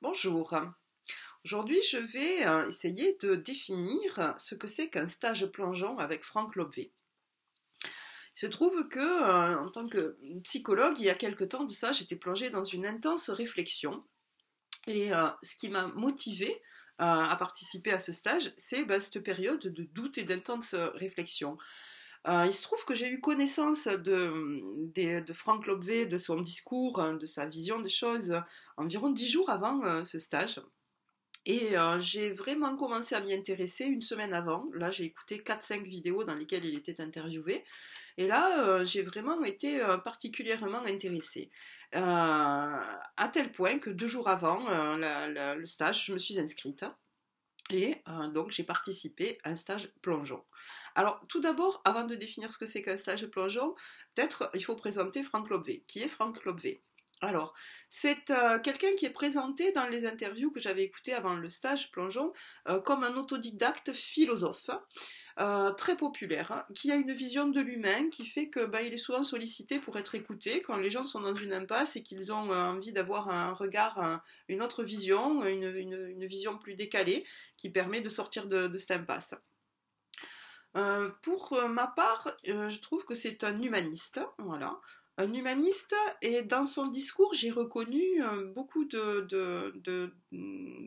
Bonjour. Aujourd'hui, je vais essayer de définir ce que c'est qu'un stage plongeon avec Franck Lobvé. Il se trouve que, en tant que psychologue, il y a quelque temps de ça, j'étais plongée dans une intense réflexion. Et ce qui m'a motivée à participer à ce stage, c'est cette période de doute et d'intense réflexion. Il se trouve que j'ai eu connaissance de Franck Lobvé, de son discours, de sa vision des choses, environ 10 jours avant ce stage. Et j'ai vraiment commencé à m'y intéresser une semaine avant. Là, j'ai écouté 4-5 vidéos dans lesquelles il était interviewé. Et là, j'ai vraiment été particulièrement intéressée. À tel point que 2 jours avant le stage, je me suis inscrite. Et donc j'ai participé à un stage plongeon. Alors tout d'abord, avant de définir ce que c'est qu'un stage plongeon, peut-être il faut présenter Franck Lobvé. Qui est Franck Lobvé? Alors, c'est quelqu'un qui est présenté dans les interviews que j'avais écoutées avant le stage plongeon comme un autodidacte philosophe très populaire, hein, qui a une vision de l'humain qui fait que il est souvent sollicité pour être écouté quand les gens sont dans une impasse et qu'ils ont envie d'avoir un regard, une autre vision, une vision plus décalée qui permet de sortir de cette impasse. Pour ma part, je trouve que c'est un humaniste, voilà. Un humaniste, et dans son discours, j'ai reconnu beaucoup de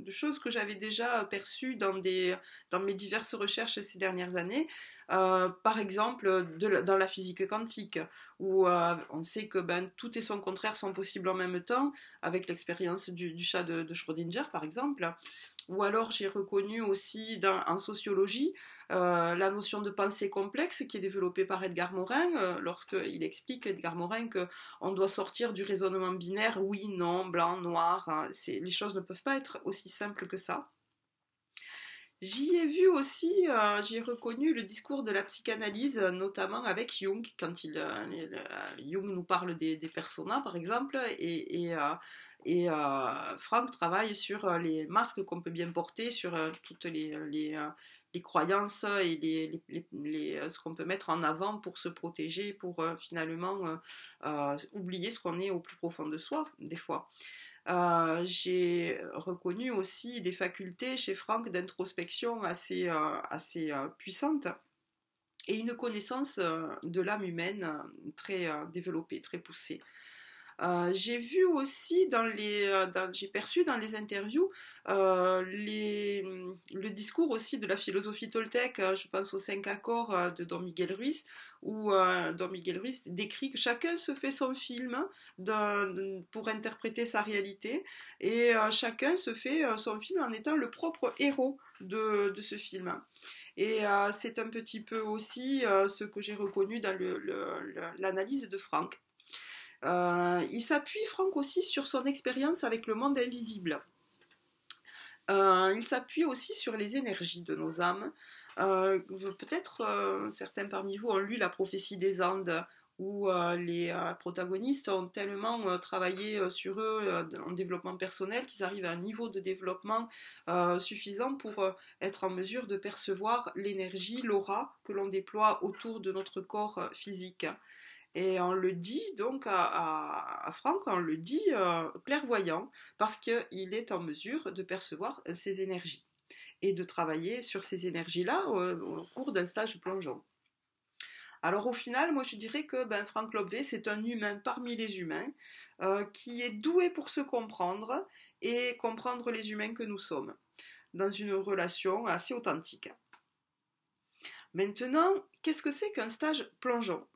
choses que j'avais déjà perçues dans mes diverses recherches ces dernières années. Par exemple, dans la physique quantique, où on sait que tout et son contraire sont possibles en même temps, avec l'expérience du chat de Schrödinger, par exemple. Ou alors j'ai reconnu aussi en sociologie la notion de pensée complexe qui est développée par Edgar Morin lorsqu'il explique, Edgar Morin, qu'on doit sortir du raisonnement binaire, oui, non, blanc, noir, hein, les choses ne peuvent pas être aussi simples que ça. J'y ai vu aussi, j'ai reconnu le discours de la psychanalyse, notamment avec Jung, quand Jung nous parle des personas, par exemple, et Franck travaille sur les masques qu'on peut bien porter, sur toutes les croyances et ce qu'on peut mettre en avant pour se protéger, pour finalement oublier ce qu'on est au plus profond de soi, des fois. J'ai reconnu aussi des facultés chez Franck d'introspection assez puissantes et une connaissance de l'âme humaine très développée, très poussée. J'ai vu aussi j'ai perçu dans les interviews le discours aussi de la philosophie toltèque, je pense aux 5 accords de Don Miguel Ruiz, où Don Miguel Ruiz décrit que chacun se fait son film pour interpréter sa réalité, et chacun se fait son film en étant le propre héros de ce film. Et c'est un petit peu aussi ce que j'ai reconnu dans l'analyse de Franck. Il s'appuie, Franck, aussi sur son expérience avec le monde invisible. Il s'appuie aussi sur les énergies de nos âmes. Peut-être certains parmi vous ont lu La prophétie des Andes, où les protagonistes ont tellement travaillé sur eux en développement personnel qu'ils arrivent à un niveau de développement suffisant pour être en mesure de percevoir l'énergie, l'aura que l'on déploie autour de notre corps physique. Et on le dit donc à Franck, on le dit clairvoyant, parce qu'il est en mesure de percevoir ces énergies et de travailler sur ces énergies-là au cours d'un stage plongeon. Alors au final, moi je dirais que Franck Lobvé, c'est un humain parmi les humains qui est doué pour se comprendre et comprendre les humains que nous sommes, dans une relation assez authentique. Maintenant, qu'est-ce que c'est qu'un stage plongeon?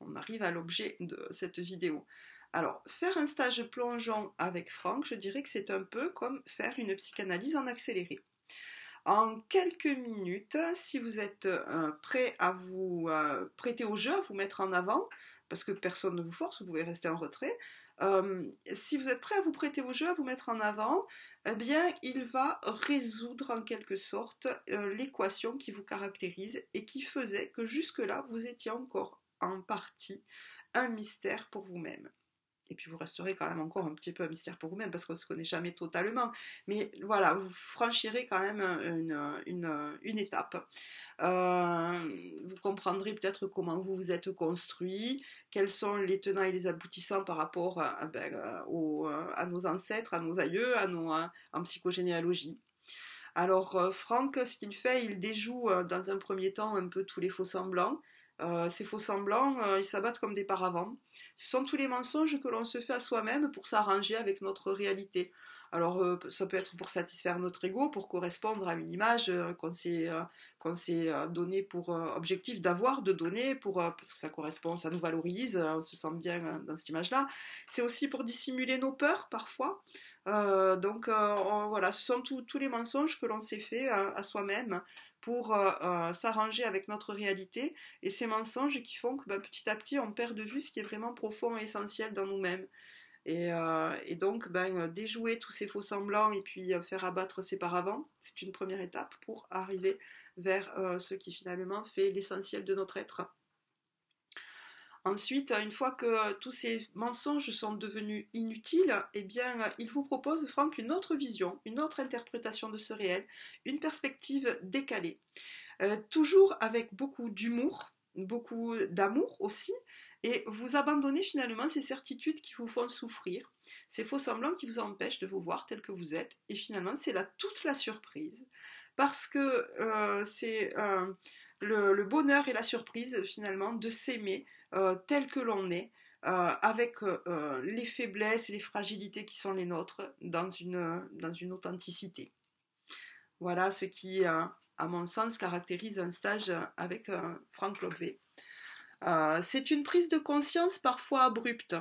On arrive à l'objet de cette vidéo. Alors, faire un stage plongeon avec Franck, je dirais que c'est un peu comme faire une psychanalyse en accéléré. En quelques minutes, si vous êtes prêt à vous prêter au jeu, à vous mettre en avant, parce que personne ne vous force, vous pouvez rester en retrait, si vous êtes prêt à vous prêter au jeu, à vous mettre en avant, eh bien, il va résoudre en quelque sorte l'équation qui vous caractérise et qui faisait que jusque-là, vous étiez encore en partie un mystère pour vous-même. Et puis vous resterez quand même encore un petit peu un mystère pour vous-même parce qu'on ne se connaît jamais totalement. Mais voilà, vous franchirez quand même une étape. Vous comprendrez peut-être comment vous vous êtes construit, quels sont les tenants et les aboutissants par rapport à nos ancêtres, à nos aïeux, en psychogénéalogie. Alors Franck, ce qu'il fait, il déjoue dans un premier temps un peu tous les faux semblants. Ces faux semblants, ils s'abattent comme des paravents. Ce sont tous les mensonges que l'on se fait à soi-même pour s'arranger avec notre réalité. Alors ça peut être pour satisfaire notre ego, pour correspondre à une image qu'on s'est donné pour objectif d'avoir, de donner, parce que ça correspond, ça nous valorise, on se sent bien dans cette image-là. C'est aussi pour dissimuler nos peurs parfois. Voilà, ce sont tous les mensonges que l'on s'est fait à soi-même pour s'arranger avec notre réalité, et ces mensonges qui font que petit à petit on perd de vue ce qui est vraiment profond et essentiel dans nous-mêmes. Et donc déjouer tous ces faux semblants et puis faire abattre ces paravents, c'est une première étape pour arriver vers ce qui finalement fait l'essentiel de notre être. Ensuite, une fois que tous ces mensonges sont devenus inutiles, eh bien, il vous propose, Franck, une autre vision, une autre interprétation de ce réel, une perspective décalée. Toujours avec beaucoup d'humour, beaucoup d'amour aussi, et vous abandonnez finalement ces certitudes qui vous font souffrir, ces faux semblants qui vous empêchent de vous voir tel que vous êtes, et finalement, c'est là toute la surprise, parce que c'est le bonheur et la surprise finalement de s'aimer tel que l'on est, avec les faiblesses et les fragilités qui sont les nôtres dans une authenticité. Voilà ce qui, à mon sens, caractérise un stage avec Franck Lobvé. C'est une prise de conscience parfois abrupte,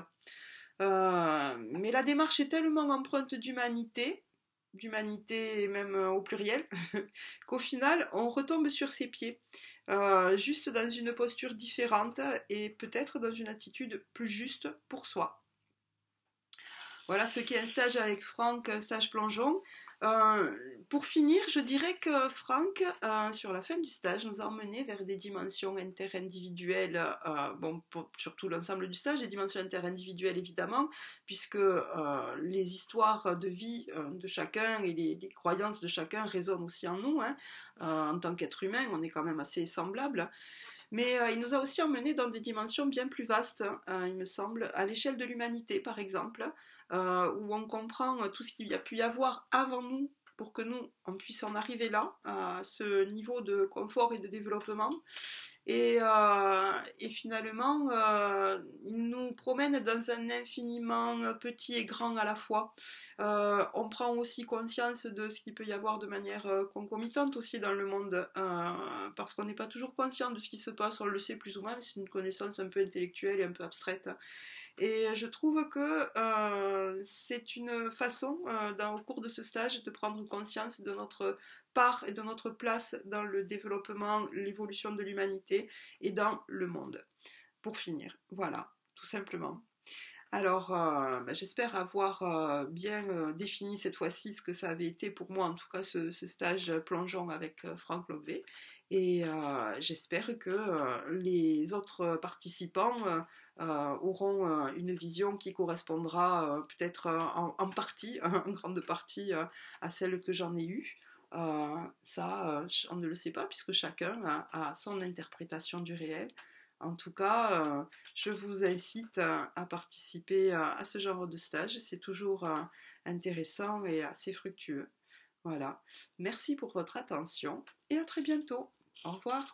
mais la démarche est tellement empreinte d'humanité même au pluriel, qu'au final, on retombe sur ses pieds, juste dans une posture différente et peut-être dans une attitude plus juste pour soi. Voilà ce qu'est un stage avec Franck, un stage plongeon. Pour finir, je dirais que Franck, sur la fin du stage, nous a emmenés vers des dimensions interindividuelles, surtout l'ensemble du stage, des dimensions interindividuelles évidemment, puisque les histoires de vie de chacun et les croyances de chacun résonnent aussi en nous. En tant qu'être humain, on est quand même assez semblables. Mais il nous a aussi emmenés dans des dimensions bien plus vastes, il me semble, à l'échelle de l'humanité par exemple, où on comprend tout ce qu'il y a pu y avoir avant nous pour que nous, on puisse en arriver là, à ce niveau de confort et de développement. Et finalement, il nous promène dans un infiniment petit et grand à la fois. On prend aussi conscience de ce qu'il peut y avoir de manière concomitante aussi dans le monde, parce qu'on n'est pas toujours conscient de ce qui se passe, on le sait plus ou moins, mais c'est une connaissance un peu intellectuelle et un peu abstraite. Et je trouve que c'est une façon, au cours de ce stage, de prendre conscience de notre part et de notre place dans le développement, l'évolution de l'humanité et dans le monde. Pour finir, voilà, tout simplement. Alors, j'espère avoir bien défini cette fois-ci ce que ça avait été pour moi, en tout cas ce stage plongeon avec Franck Lobvé. Et j'espère que les autres participants auront une vision qui correspondra peut-être en partie, en grande partie, à celle que j'en ai eue. On ne le sait pas puisque chacun a son interprétation du réel. En tout cas, je vous incite à participer à ce genre de stage. C'est toujours intéressant et assez fructueux. Voilà. Merci pour votre attention et à très bientôt. Au revoir.